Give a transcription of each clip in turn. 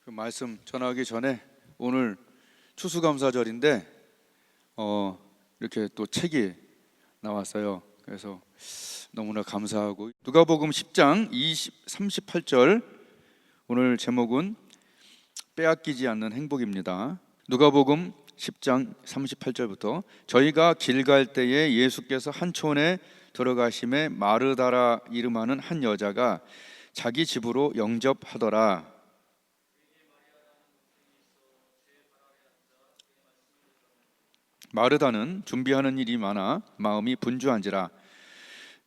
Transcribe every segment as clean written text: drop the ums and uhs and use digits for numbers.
그 말씀 전하기 전에 오늘 추수감사절인데 이렇게 또 책이 나왔어요. 그래서 너무나 감사하고, 누가복음 10장 38절, 오늘 제목은 빼앗기지 않는 행복입니다. 누가복음 10장 38절부터 저희가 길 갈 때에 예수께서 한 촌에 들어가심에 마르다라 이름하는 한 여자가 자기 집으로 영접하더라. 마르다는 준비하는 일이 많아 마음이 분주한지라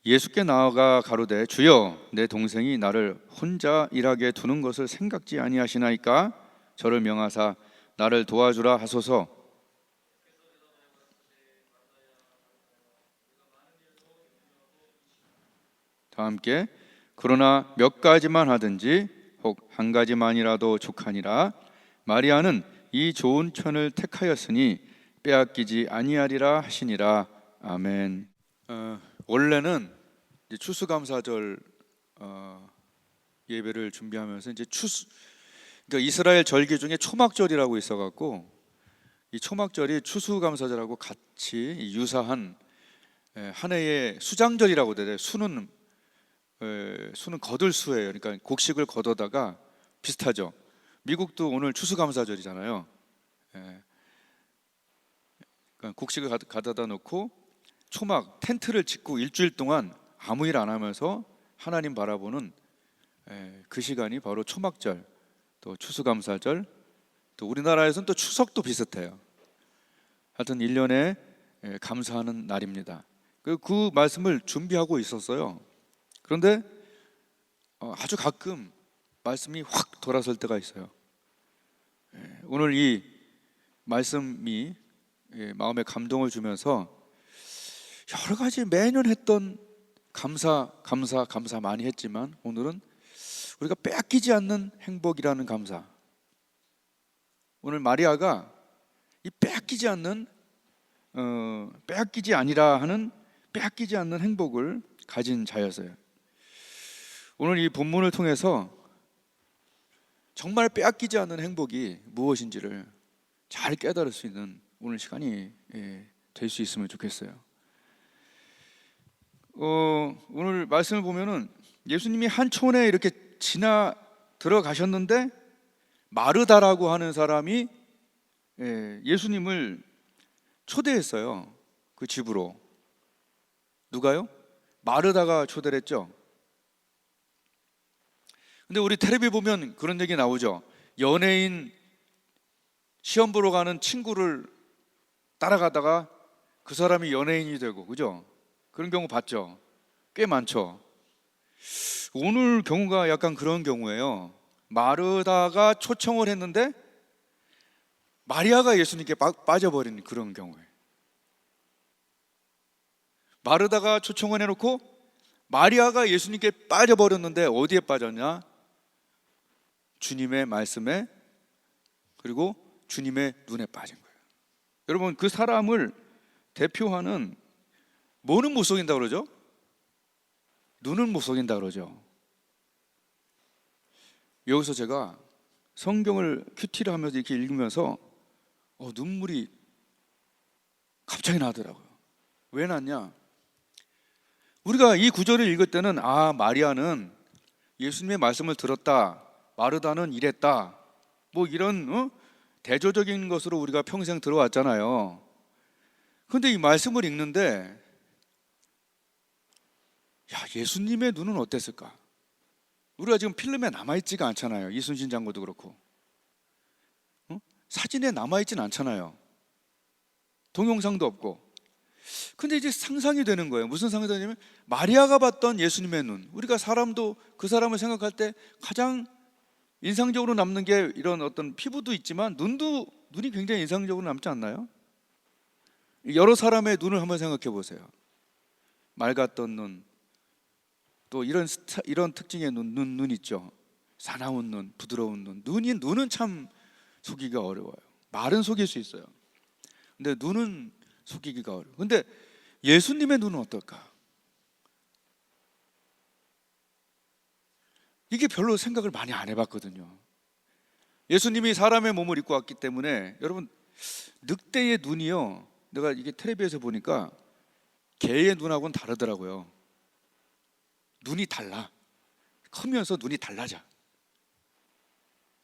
예수께 나아가 가로되, 주여, 내 동생이 나를 혼자 일하게 두는 것을 생각지 아니하시나이까? 저를 명하사 나를 도와주라 하소서. 다 함께, 그러나 몇 가지만 하든지 혹 한 가지만이라도 족하니라. 마리아는 이 좋은 편을 택하였으니 빼앗기지 아니하리라 하시니라. 아멘. 원래는 이제 추수감사절 예배를 준비하면서 이제 그러니까 이스라엘 절기 중에 초막절이라고 있어갖고, 이 초막절이 추수감사절하고 같이 유사한 한 해의 수장절이라고 돼요. 수는 거둘 수예요. 그러니까 곡식을 거둬다가 비슷하죠. 미국도 오늘 추수감사절이잖아요. 그러니까 곡식을 가져다 놓고 초막 텐트를 짓고 일주일 동안 아무 일 안 하면서 하나님 바라보는 그 시간이 바로 초막절, 또 추수감사절, 또 우리나라에서는 또 추석도 비슷해요. 하여튼 1년에 감사하는 날입니다. 그 말씀을 준비하고 있었어요. 그런데 아주 가끔 말씀이 확 돌아설 때가 있어요. 오늘 이 말씀이 마음에 감동을 주면서 여러 가지 매년 했던 감사 많이 했지만, 오늘은 우리가 빼앗기지 않는 행복이라는 감사. 오늘 마리아가 이 빼앗기지 아니라 하는 빼앗기지 않는 행복을 가진 자였어요. 오늘 이 본문을 통해서 정말 빼앗기지 않는 행복이 무엇인지를 잘 깨달을 수 있는 오늘 시간이 될 수 있으면 좋겠어요. 오늘 말씀을 보면은 예수님이 한 촌에 이렇게 지나 들어가셨는데 마르다라고 하는 사람이 예수님을 초대했어요. 그 집으로. 누가요? 마르다가 초대를 했죠. 근데 우리 텔레비 보면 그런 얘기 나오죠. 연예인 시험 보러 가는 친구를 따라가다가 그 사람이 연예인이 되고, 그죠? 그런 경우 봤죠? 꽤 많죠. 오늘 경우가 약간 그런 경우예요. 마르다가 초청을 했는데 마리아가 예수님께 빠져버린 그런 경우예요. 마르다가 초청을 해놓고 마리아가 예수님께 빠져버렸는데 어디에 빠졌냐? 주님의 말씀에, 그리고 주님의 눈에 빠진 거예요. 여러분, 그 사람을 대표하는 뭐는 못 속인다 그러죠? 눈은 못 속인다 그러죠. 여기서 제가 성경을 큐티를 하면서 이렇게 읽으면서 눈물이 갑자기 나더라고요. 왜 났냐? 우리가 이 구절을 읽을 때는 마리아는 예수님의 말씀을 들었다, 마르다는 이랬다, 뭐 이런 대조적인 것으로 우리가 평생 들어왔잖아요. 그런데 이 말씀을 읽는데 예수님의 눈은 어땠을까? 우리가 지금 필름에 남아있지가 않잖아요. 이순신 장군도 그렇고 사진에 남아있진 않잖아요. 동영상도 없고. 근데 이제 상상이 되는 거예요. 무슨 상상이 되냐면, 마리아가 봤던 예수님의 눈, 우리가 사람도 그 사람을 생각할 때 가장 인상적으로 남는 게 이런 어떤 피부도 있지만 눈이 굉장히 인상적으로 남지 않나요? 여러 사람의 눈을 한번 생각해 보세요. 맑았던 눈, 또 이런 특징의 눈 있죠. 사나운 눈, 부드러운 눈. 눈은 참 속이기가 어려워요. 말은 속일 수 있어요. 근데 눈은 속이기가 어려워요. 근데 예수님의 눈은 어떨까? 이게 별로 생각을 많이 안 해봤거든요. 예수님이 사람의 몸을 입고 왔기 때문에 여러분, 늑대의 눈이요, 내가 이게 텔레비에서 보니까 개의 눈하고는 다르더라고요. 눈이 달라. 크면서 눈이 달라져.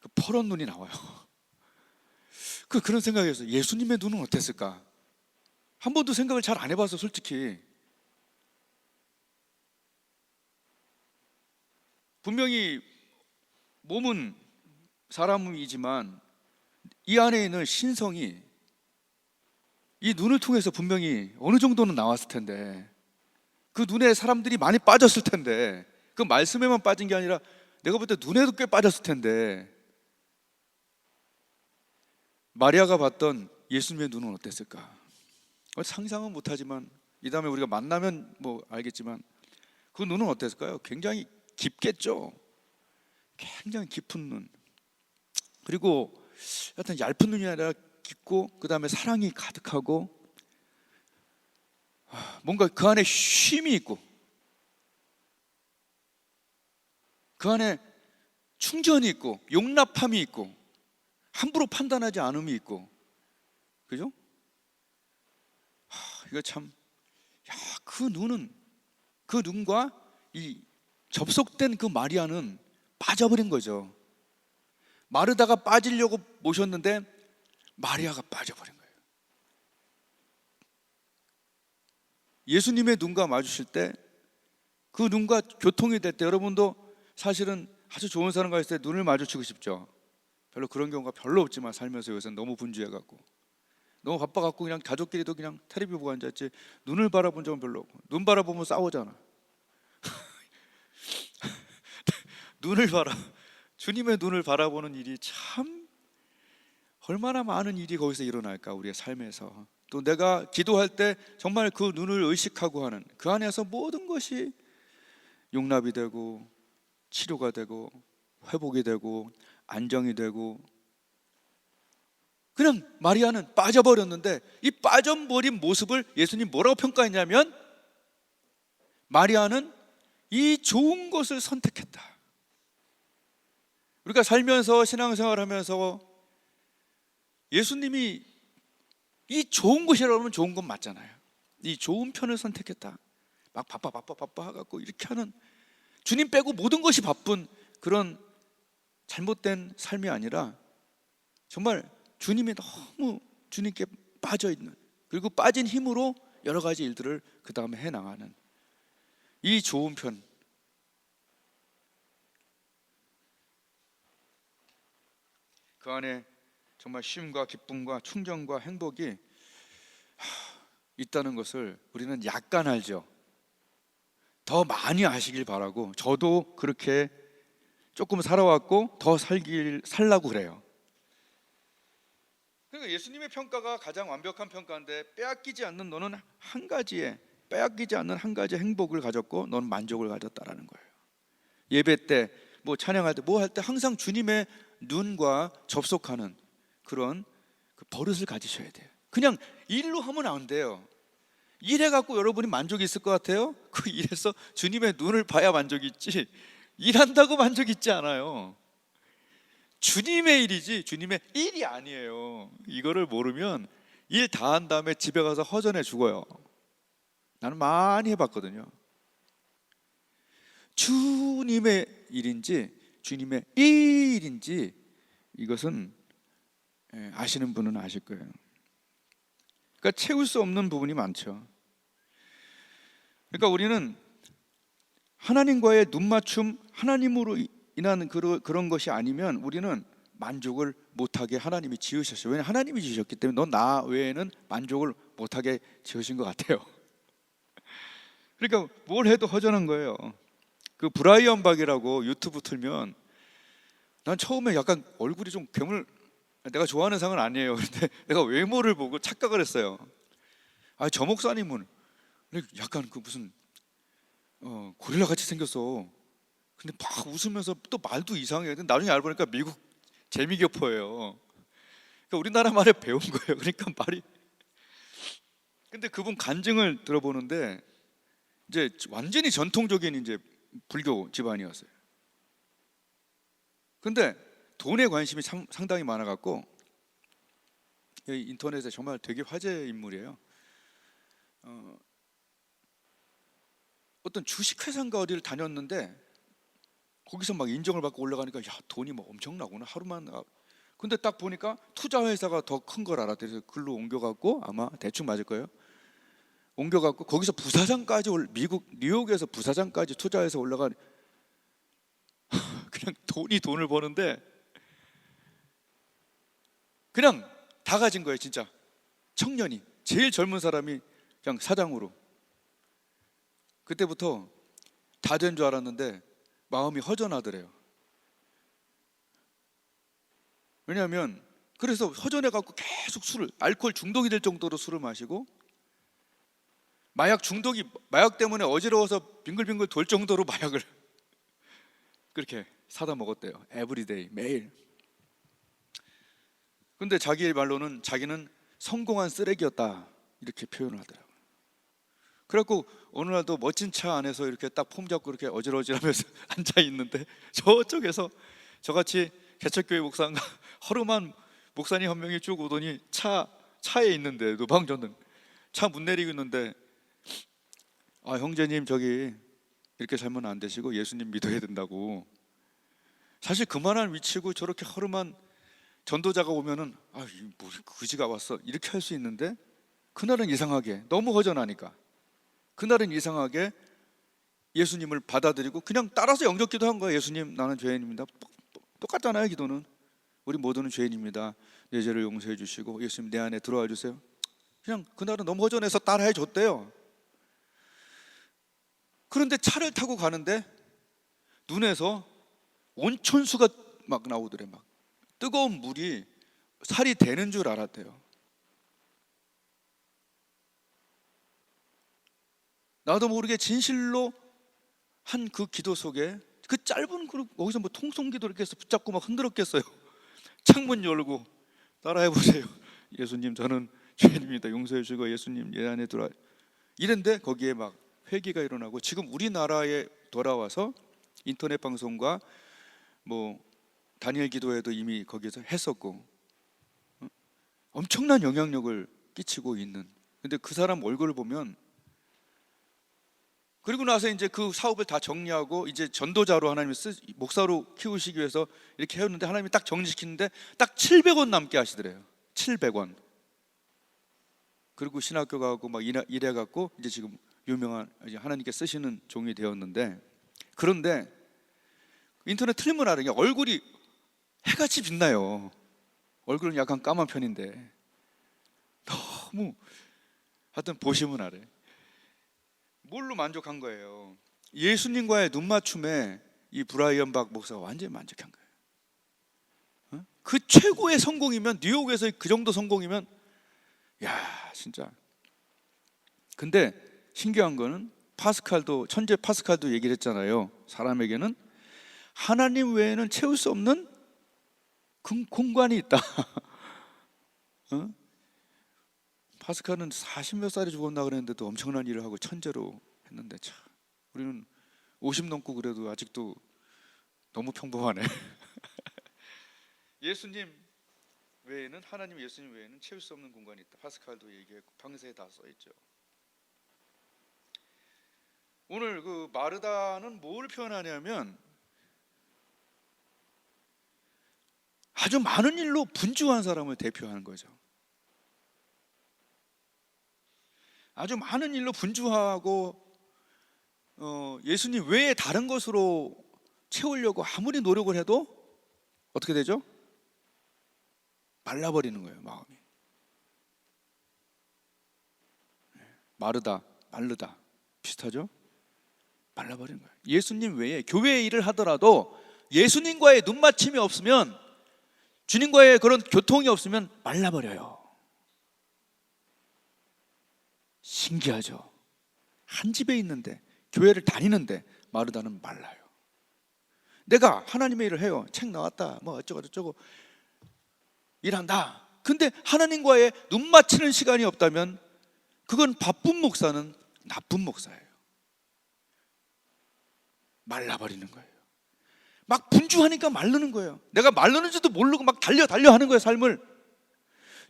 그 퍼런 눈이 나와요. 그런 생각이 했어요. 예수님의 눈은 어땠을까? 한 번도 생각을 잘 안 해봐서 솔직히. 분명히 몸은 사람이지만 이 안에 있는 신성이 이 눈을 통해서 분명히 어느 정도는 나왔을 텐데, 그 눈에 사람들이 많이 빠졌을 텐데, 그 말씀에만 빠진 게 아니라 내가 볼 때 눈에도 꽤 빠졌을 텐데, 마리아가 봤던 예수님의 눈은 어땠을까? 상상은 못하지만 이 다음에 우리가 만나면 뭐 알겠지만 그 눈은 어땠을까요? 굉장히 깊겠죠. 굉장히 깊은 눈. 그리고 하여튼 얇은 눈이 아니라 깊고, 그 다음에 사랑이 가득하고, 뭔가 그 안에 쉼이 있고, 그 안에 충전이 있고, 용납함이 있고, 함부로 판단하지 않음이 있고, 그죠? 이거 참, 그 눈은, 그 눈과 이 접속된 그 마리아는 빠져버린 거죠. 마르다가 빠지려고 모셨는데 마리아가 빠져버린 거예요. 예수님의 눈과 마주칠 때, 그 눈과 교통이 될 때, 여러분도 사실은 아주 좋은 사람과 있을 때 눈을 마주치고 싶죠. 별로 그런 경우가 별로 없지만 살면서 요새는 너무 분주해갖고, 너무 바빠갖고 그냥 가족끼리도 그냥 텔레비 보고 앉았지 눈을 바라본 적은 별로 없고, 눈 바라보면 싸우잖아. 주님의 눈을 바라보는 일이 참 얼마나 많은 일이 거기서 일어날까, 우리의 삶에서. 또 내가 기도할 때 정말 그 눈을 의식하고 하는, 그 안에서 모든 것이 용납이 되고 치료가 되고 회복이 되고 안정이 되고. 그냥 마리아는 빠져버렸는데, 이 빠져버린 모습을 예수님 뭐라고 평가했냐면, 마리아는 이 좋은 것을 선택했다. 우리가 살면서, 신앙생활 하면서 예수님이 이 좋은 것이라고 하면 좋은 건 맞잖아요. 이 좋은 편을 선택했다. 막 바빠 하갖고 이렇게 하는, 주님 빼고 모든 것이 바쁜 그런 잘못된 삶이 아니라, 정말 주님이 너무 주님께 빠져있는, 그리고 빠진 힘으로 여러 가지 일들을 그 다음에 해나가는 이 좋은 편. 그 안에 정말 쉼과 기쁨과 충정과 행복이 있다는 것을 우리는 약간 알죠. 더 많이 아시길 바라고, 저도 그렇게 조금 살아왔고 더 살라고 그래요. 그러니까 예수님의 평가가 가장 완벽한 평가인데, 빼앗기지 않는 한 가지의 행복을 가졌고 너는 만족을 가졌다라는 거예요. 예배 때, 뭐 찬양할 때, 뭐 할 때 항상 주님의 눈과 접속하는 그런 그 버릇을 가지셔야 돼요. 그냥 일로 하면 안 돼요. 일해 갖고 여러분이 만족이 있을 것 같아요? 그 일에서 주님의 눈을 봐야 만족이 있지, 일한다고 만족이 있지 않아요. 주님의 일이지 주님의 일이 아니에요. 이거를 모르면 일 다 한 다음에 집에 가서 허전해 죽어요. 나는 많이 해봤거든요. 주님의 일인지 주님의 일인지 이것은 아시는 분은 아실 거예요. 그러니까 채울 수 없는 부분이 많죠. 그러니까 우리는 하나님과의 눈맞춤, 하나님으로 인한 그런 것이 아니면 우리는 만족을 못하게 하나님이 지으셨어요. 왜냐하면 하나님이 지으셨기 때문에 너 나 외에는 만족을 못하게 지으신 것 같아요. 그러니까 뭘 해도 허전한 거예요. 그 브라이언 박이라고 유튜브 틀면, 난 처음에 약간 얼굴이 좀 내가 좋아하는 상은 아니에요. 그런데 내가 외모를 보고 착각을 했어요. 저 목사님은 약간 그 무슨 고릴라 같이 생겼어. 근데 막 웃으면서 또 말도 이상해. 근데 나중에 알고 보니까 미국 재미교포예요. 그러니까 우리나라 말을 배운 거예요. 그러니까 말이. 근데 그분 간증을 들어보는데 이제 완전히 전통적인 이제 불교 집안이었어요. 근데 돈에 관심이 상당히 많아갖고 인터넷에 정말 되게 화제 인물이에요. 어떤 주식회사인가 어디를 다녔는데 거기서 막 인정을 받고 올라가니까 야, 돈이 뭐 엄청나구나. 하루만. 근데 딱 보니까 투자회사가 더 큰 걸 알았대요. 그래서 글로 옮겨갖고, 아마 대충 맞을 거예요. 옮겨갖고 거기서 부사장까지, 미국 뉴욕에서 부사장까지 투자해서 올라간. 그냥 돈을 버는데 그냥 다 가진 거예요. 진짜 청년이, 제일 젊은 사람이 그냥 사장으로. 그때부터 다 된 줄 알았는데 마음이 허전하더래요. 왜냐하면 그래서 허전해갖고 계속 알코올 중독이 될 정도로 술을 마시고, 마약 때문에 어지러워서 빙글빙글 돌 정도로 마약을 그렇게 사다 먹었대요. 에브리데이, 매일. 근데 자기 말로는 자기는 성공한 쓰레기였다, 이렇게 표현을 하더라고요. 그래갖고 어느 날도 멋진 차 안에서 이렇게 딱 폼 잡고 이렇게 어질어질하면서 앉아 있는데, 저쪽에서 저같이 개척교회 목사인가 허름한 목사님 한 명이 쭉 오더니 차에 있는데, 노방전등 차 문 내리고 있는데, 아, 형제님 저기 이렇게 살면 안 되시고 예수님 믿어야 된다고. 사실 그만한 위치고 저렇게 허름한 전도자가 오면은 아, 뭐 그지가 왔어 이렇게 할 수 있는데, 그날은 이상하게, 너무 허전하니까 그날은 이상하게 예수님을 받아들이고 그냥 따라서 영접기도 한 거예요. 예수님, 나는 죄인입니다. 똑같잖아요. 기도는 우리 모두는 죄인입니다. 내 죄를 용서해 주시고 예수님 내 안에 들어와 주세요. 그냥 그날은 너무 허전해서 따라해 줬대요. 그런데 차를 타고 가는데 눈에서 온천수가 막 나오더래. 막 뜨거운 물이 살이 되는 줄 알았대요. 나도 모르게 진실로 한 그 기도 속에, 그 짧은 거기서 뭐 통성기도 이렇게 해서 붙잡고 막 흔들었겠어요. 창문 열고 따라해 보세요. 예수님, 저는 죄인입니다. 용서해 주시고 예수님 내 안에 들어와. 이랬는데 거기에 막 회개가 일어나고, 지금 우리나라에 돌아와서 인터넷 방송과 뭐 다니엘 기도회도 이미 거기서 했었고, 엄청난 영향력을 끼치고 있는. 근데 그 사람 얼굴을 보면, 그리고 나서 이제 그 사업을 다 정리하고 이제 전도자로 하나님이 목사로 키우시기 위해서 이렇게 해왔는데, 하나님이 딱 정리시키는데 딱 700원 남게 하시더래요. 700원. 그리고 신학교 가고 막 이래갖고 이제 지금 유명한, 이제 하나님께 쓰시는 종이 되었는데, 그런데 인터넷 틀면 알아요. 얼굴이 해같이 빛나요. 얼굴은 약간 까만 편인데 너무, 하여튼 보시면 알아요. 뭘로 만족한 거예요? 예수님과의 눈맞춤에 이 브라이언 박 목사가 완전히 만족한 거예요. 그 최고의 성공이면, 뉴욕에서 그 정도 성공이면, 야, 진짜. 근데 신기한 거는 천재 파스칼도 얘기를 했잖아요. 사람에게는 하나님 외에는 채울 수 없는 공간이 있다. 파스칼은 40몇 살에 죽었나 그랬는데도 엄청난 일을 하고 천재로 했는데, 참, 우리는 50 넘고 그래도 아직도 너무 평범하네. 하나님 예수님 외에는 채울 수 없는 공간이 있다. 파스칼도 얘기했고 방세에 다 써있죠. 오늘 그 마르다는 뭘 표현하냐면, 아주 많은 일로 분주한 사람을 대표하는 거죠. 아주 많은 일로 분주하고 예수님 외에 다른 것으로 채우려고 아무리 노력을 해도 어떻게 되죠? 말라버리는 거예요, 마음이. 마르다 비슷하죠? 말라버리는 거예요. 예수님 외에 교회의 일을 하더라도 예수님과의 눈맞춤이 없으면, 주님과의 그런 교통이 없으면 말라버려요. 신기하죠? 한 집에 있는데, 교회를 다니는데 마르다는 말라요. 내가 하나님의 일을 해요. 책 나왔다, 뭐 어쩌고 일한다. 근데 하나님과의 눈 맞추는 시간이 없다면 그건 바쁜 목사는 나쁜 목사예요. 말라버리는 거예요. 막 분주하니까 마르는 거예요. 내가 마르는지도 모르고 막 달려 하는 거예요, 삶을.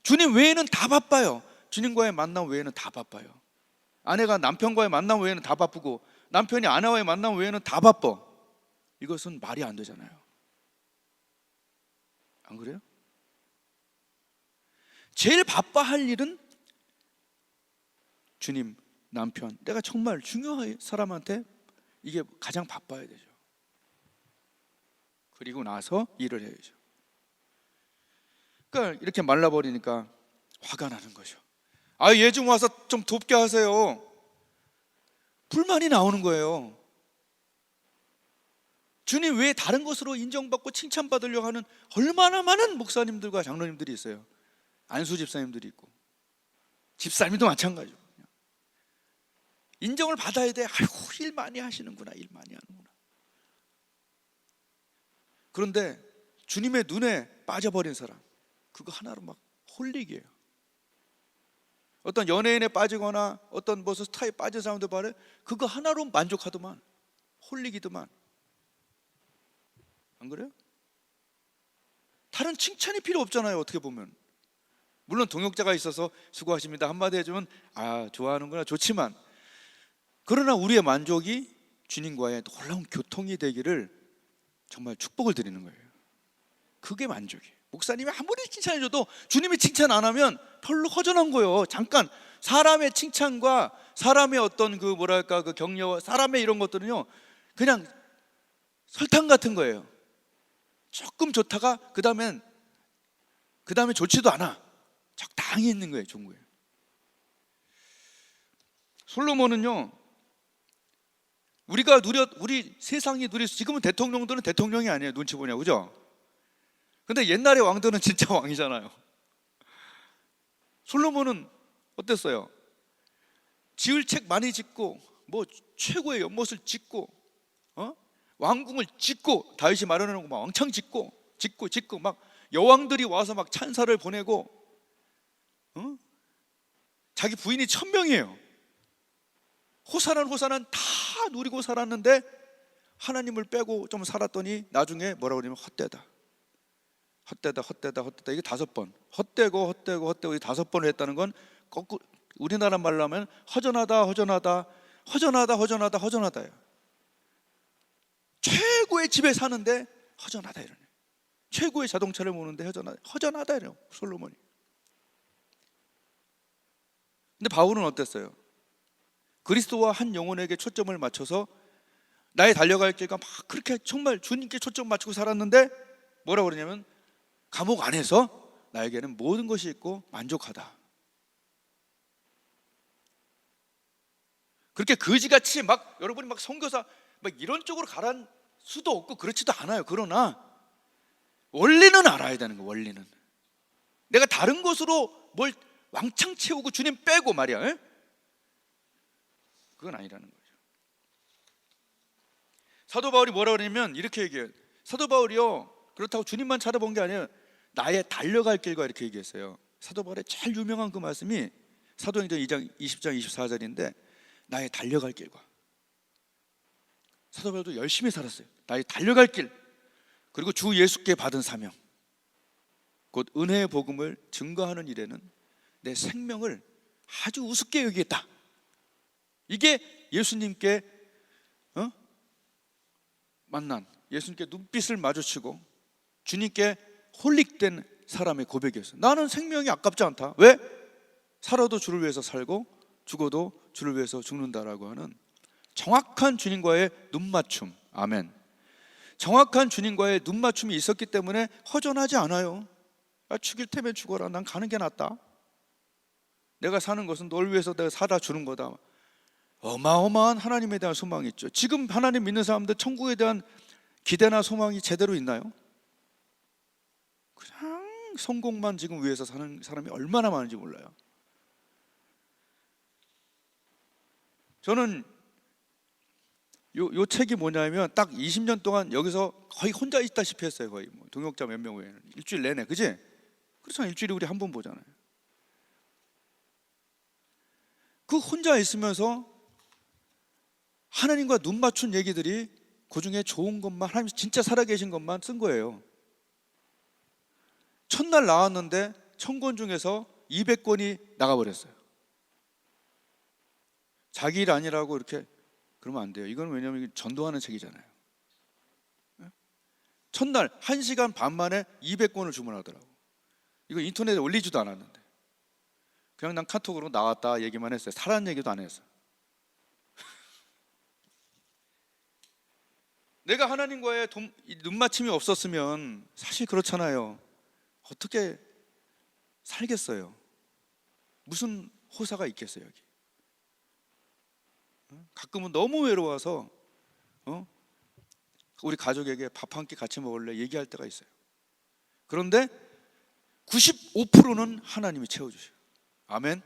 주님 외에는 다 바빠요. 주님과의 만남 외에는 다 바빠요. 아내가 남편과의 만남 외에는 다 바쁘고, 남편이 아내와의 만남 외에는 다 바빠. 이것은 말이 안 되잖아요. 안 그래요? 제일 바빠할 일은 주님, 남편, 내가 정말 중요한 사람한테 이게 가장 바빠야 되죠. 그리고 나서 일을 해야죠. 그러니까 이렇게 말라버리니까 화가 나는 거죠. 얘 좀 와서 좀 돕게 하세요. 불만이 나오는 거예요. 주님 외에 다른 것으로 인정받고 칭찬받으려고 하는 얼마나 많은 목사님들과 장로님들이 있어요. 안수 집사님들이 있고, 집사님도 마찬가지고. 인정을 받아야 돼. 아이고, 일 많이 하시는구나, 일 많이 하는구나. 그런데 주님의 눈에 빠져버린 사람, 그거 하나로 막 홀릭이에요. 어떤 연예인에 빠지거나 어떤 무슨 스타에 빠진 사람들 말해, 그거 하나로 만족하더만, 홀릭이더만. 안 그래요? 다른 칭찬이 필요 없잖아요, 어떻게 보면. 물론 동역자가 있어서 수고하십니다 한마디 해주면 좋아하는구나, 좋지만, 그러나 우리의 만족이 주님과의 놀라운 교통이 되기를 정말 축복을 드리는 거예요. 그게 만족이에요. 목사님이 아무리 칭찬해줘도 주님이 칭찬 안 하면 별로 허전한 거예요. 잠깐 사람의 칭찬과 사람의 어떤 그 격려와 사람의 이런 것들은요, 그냥 설탕 같은 거예요. 조금 좋다가 그 다음에 좋지도 않아. 적당히 있는 거예요. 좋은 거예요. 솔로몬은요, 우리 세상이 지금은 대통령들은 대통령이 아니에요. 눈치 보냐고, 그죠? 근데 옛날의 왕들은 진짜 왕이잖아요. 솔로몬은 어땠어요? 지을 책 많이 짓고, 뭐 최고의 연못을 짓고, 왕궁을 짓고, 다윗이 마련해놓은 거 막 왕창 짓고 막 여왕들이 와서 막 찬사를 보내고, 자기 부인이 1000명이에요. 호사는 다 누리고 살았는데 하나님을 빼고 좀 살았더니 나중에 뭐라고 그러냐면 헛되다. 이게 5번. 헛되고 이 5번을 했다는 건 거꾸로 우리나라 말로 하면 허전하다예요. 최고의 집에 사는데 허전하다 이러네. 최고의 자동차를 모는데 허전하다 이래요, 솔로몬이. 근데 바울은 어땠어요? 그리스도와 한 영혼에게 초점을 맞춰서 나의 달려갈 길과 막 그렇게 정말 주님께 초점 맞추고 살았는데 뭐라고 그러냐면 감옥 안에서 나에게는 모든 것이 있고 만족하다. 그렇게 거지같이 막 여러분이 막 선교사 막 이런 쪽으로 가란 수도 없고 그렇지도 않아요. 그러나 원리는 알아야 되는 거예요. 원리는 내가 다른 것으로 뭘 왕창 채우고 주님 빼고 말이야, 에? 그건 아니라는 거죠. 사도 바울이 뭐라 그러냐면 이렇게 얘기해요. 사도 바울이요, 그렇다고 주님만 찾아본 게 아니에요. 나의 달려갈 길과 이렇게 얘기했어요. 사도 바울의 제일 유명한 그 말씀이 사도행전 2장 20장 24절인데 나의 달려갈 길과. 사도 바울도 열심히 살았어요. 나의 달려갈 길, 그리고 주 예수께 받은 사명, 곧 은혜의 복음을 증거하는 일에는 내 생명을 아주 우습게 여기겠다. 이게 예수님께 만난, 예수님께 눈빛을 마주치고 주님께 홀릭된 사람의 고백이었어요. 나는 생명이 아깝지 않다. 왜? 살아도 주를 위해서 살고 죽어도 주를 위해서 죽는다라고 하는 정확한 주님과의 눈맞춤. 아멘. 정확한 주님과의 눈맞춤이 있었기 때문에 허전하지 않아요. 죽일 테면 죽어라. 난 가는 게 낫다. 내가 사는 것은 널 위해서 내가 살아 주는 거다. 어마어마한 하나님에 대한 소망이 있죠. 지금 하나님 믿는 사람들 천국에 대한 기대나 소망이 제대로 있나요? 그냥 성공만 지금 위해서 사는 사람이 얼마나 많은지 몰라요. 저는 요 책이 뭐냐면 딱 20년 동안 여기서 거의 혼자 있다시피 했어요. 거의 뭐 동역자 몇 명 외에는 일주일 내내, 그지? 그렇잖아요. 일주일에 우리 한 번 보잖아요. 그 혼자 있으면서 하나님과 눈 맞춘 얘기들이 그 중에 좋은 것만, 하나님 진짜 살아계신 것만 쓴 거예요. 첫날 나왔는데 1000권 중에서 200권이 나가버렸어요. 자기 일 아니라고 이렇게 그러면 안 돼요. 이건 왜냐하면 전도하는 책이잖아요. 첫날 1시간 반 만에 200권을 주문하더라고. 이거 인터넷에 올리지도 않았는데 그냥 난 카톡으로 나왔다 얘기만 했어요. 사라는 얘기도 안 했어요. 내가 하나님과의 눈맞춤이 없었으면 사실 그렇잖아요. 어떻게 살겠어요? 무슨 호사가 있겠어요 여기? 가끔은 너무 외로워서 우리 가족에게 밥 한 끼 같이 먹을래 얘기할 때가 있어요. 그런데 95%는 하나님이 채워주셔요. 아멘.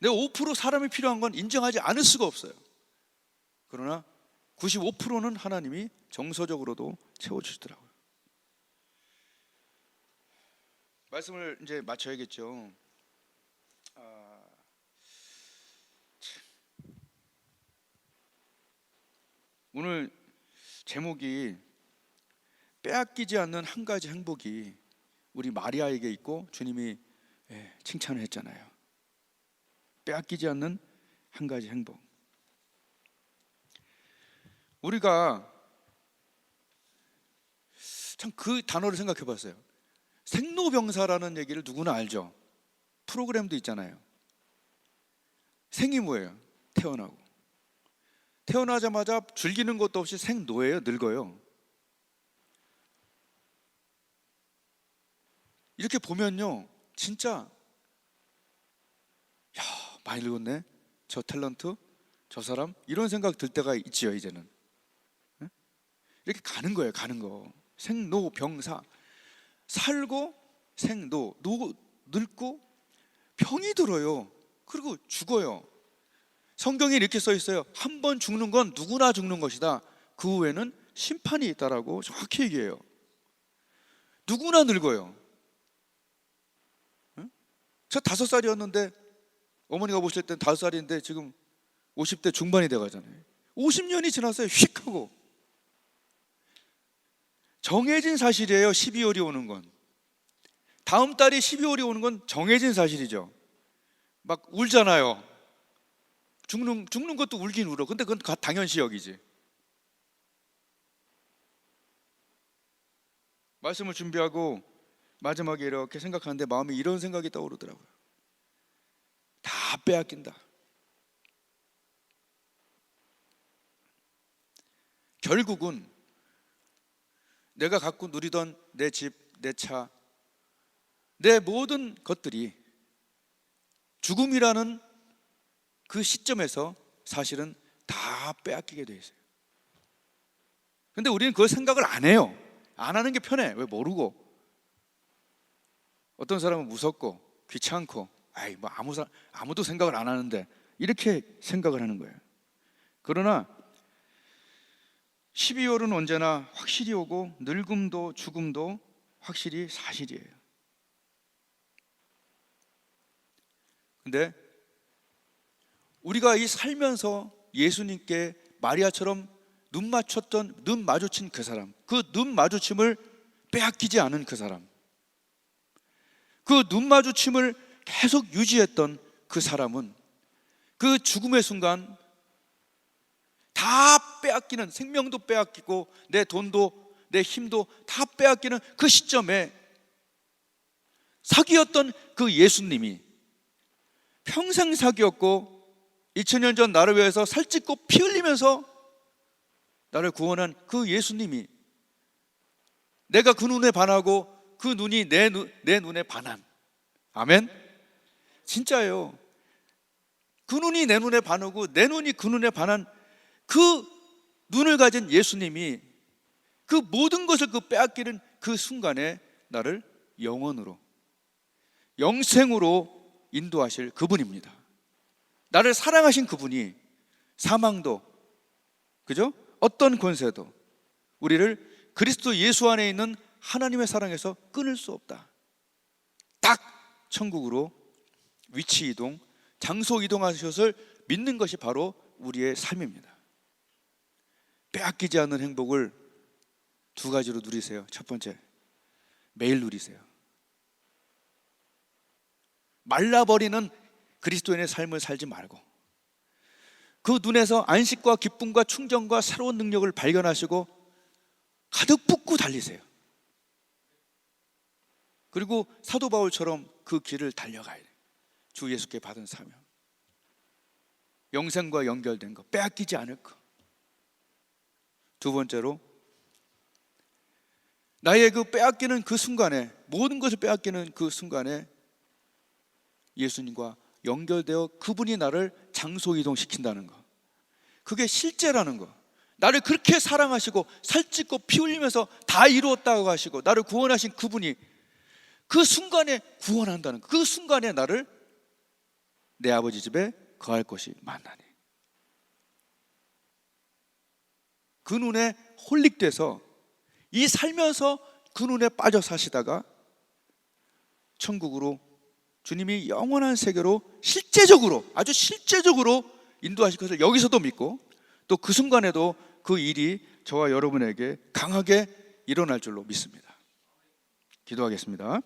내 5% 사람이 필요한 건 인정하지 않을 수가 없어요. 그러나 95%는 하나님이 정서적으로도 채워주시더라고요. 말씀을 이제 마쳐야겠죠. 오늘 제목이 빼앗기지 않는 한 가지 행복이 우리 마리아에게 있고 주님이 칭찬을 했잖아요. 빼앗기지 않는 한 가지 행복. 우리가 참 그 단어를 생각해 봤어요. 생로병사라는 얘기를 누구나 알죠. 프로그램도 있잖아요. 생이 뭐예요? 태어나고 태어나자마자 즐기는 것도 없이 생노예요. 늙어요. 이렇게 보면요 진짜 야 많이 늙었네, 저 탤런트, 저 사람, 이런 생각 들 때가 있지요. 이제는 이렇게 가는 거예요. 가는 거. 생로병사. 살고 생노, 늙고 병이 들어요. 그리고 죽어요. 성경에 이렇게 써 있어요. 한 번 죽는 건 누구나 죽는 것이다. 그 후에는 심판이 있다라고 정확히 얘기해요. 누구나 늙어요. 저 5살이었는데 어머니가 보실 땐 5살인데 지금 50대 중반이 돼가잖아요. 50년이 지났어요. 휙 하고. 정해진 사실이에요. 12월이 오는 건. 다음 달이 12월이 오는 건 정해진 사실이죠. 막 울잖아요. 죽는 것도 울긴 울어. 근데 그건 당연시 여기지. 말씀을 준비하고 마지막에 이렇게 생각하는데 마음에 이런 생각이 떠오르더라고요. 다 빼앗긴다. 결국은 내가 갖고 누리던 내 집, 내 차, 내 모든 것들이 죽음이라는 그 시점에서 사실은 다 빼앗기게 돼 있어요. 근데 우리는 그걸 생각을 안 해요. 안 하는 게 편해. 왜? 모르고. 어떤 사람은 무섭고 귀찮고 아이 뭐 아무도 생각을 안 하는데 이렇게 생각을 하는 거예요. 그러나 12월은 언제나 확실히 오고 늙음도 죽음도 확실히 사실이에요. 근데 우리가 이 살면서 예수님께 마리아처럼 눈 마주친 그 사람, 그 눈 마주침을 빼앗기지 않은 그 사람, 그 눈 마주침을 계속 유지했던 그 사람은 그 죽음의 순간 다 빼앗기는, 생명도 빼앗기고 내 돈도 내 힘도 다 빼앗기는 그 시점에 사귀었던 그 예수님이 평생 사귀었고 2000년 전 나를 위해서 살찌고 피 흘리면서 나를 구원한 그 예수님이 내가 그 눈에 반하고 그 눈이 내 눈에 반한. 아멘. 진짜예요. 그 눈이 내 눈에 반하고 내 눈이 그 눈에 반한 그 눈을 가진 예수님이 그 모든 것을 빼앗기는 그 순간에 나를 영원으로, 영생으로 인도하실 그분입니다. 나를 사랑하신 그분이 사망도, 그죠? 어떤 권세도 우리를 그리스도 예수 안에 있는 하나님의 사랑에서 끊을 수 없다. 딱 천국으로 위치 이동, 장소 이동하신 것을 믿는 것이 바로 우리의 삶입니다. 빼앗기지 않는 행복을 두 가지로 누리세요. 첫 번째, 매일 누리세요. 말라버리는 그리스도인의 삶을 살지 말고 그 눈에서 안식과 기쁨과 충정과 새로운 능력을 발견하시고 가득 붓고 달리세요. 그리고 사도 바울처럼 그 길을 달려가야 돼요. 주 예수께 받은 사명, 영생과 연결된 거, 빼앗기지 않을 거. 두 번째로, 나의 그 빼앗기는 그 순간에, 모든 것을 빼앗기는 그 순간에 예수님과 연결되어 그분이 나를 장소 이동시킨다는 거. 그게 실제라는 거. 나를 그렇게 사랑하시고 살찌고 피 흘리면서 다 이루었다고 하시고 나를 구원하신 그분이 그 순간에 구원한다는 거. 그 순간에 나를 내 아버지 집에 거할 것이 만나니. 그 눈에 홀릭돼서 이 살면서 그 눈에 빠져 사시다가 천국으로 주님이 영원한 세계로 실제적으로, 아주 실제적으로 인도하실 것을 여기서도 믿고 또 그 순간에도 그 일이 저와 여러분에게 강하게 일어날 줄로 믿습니다. 기도하겠습니다.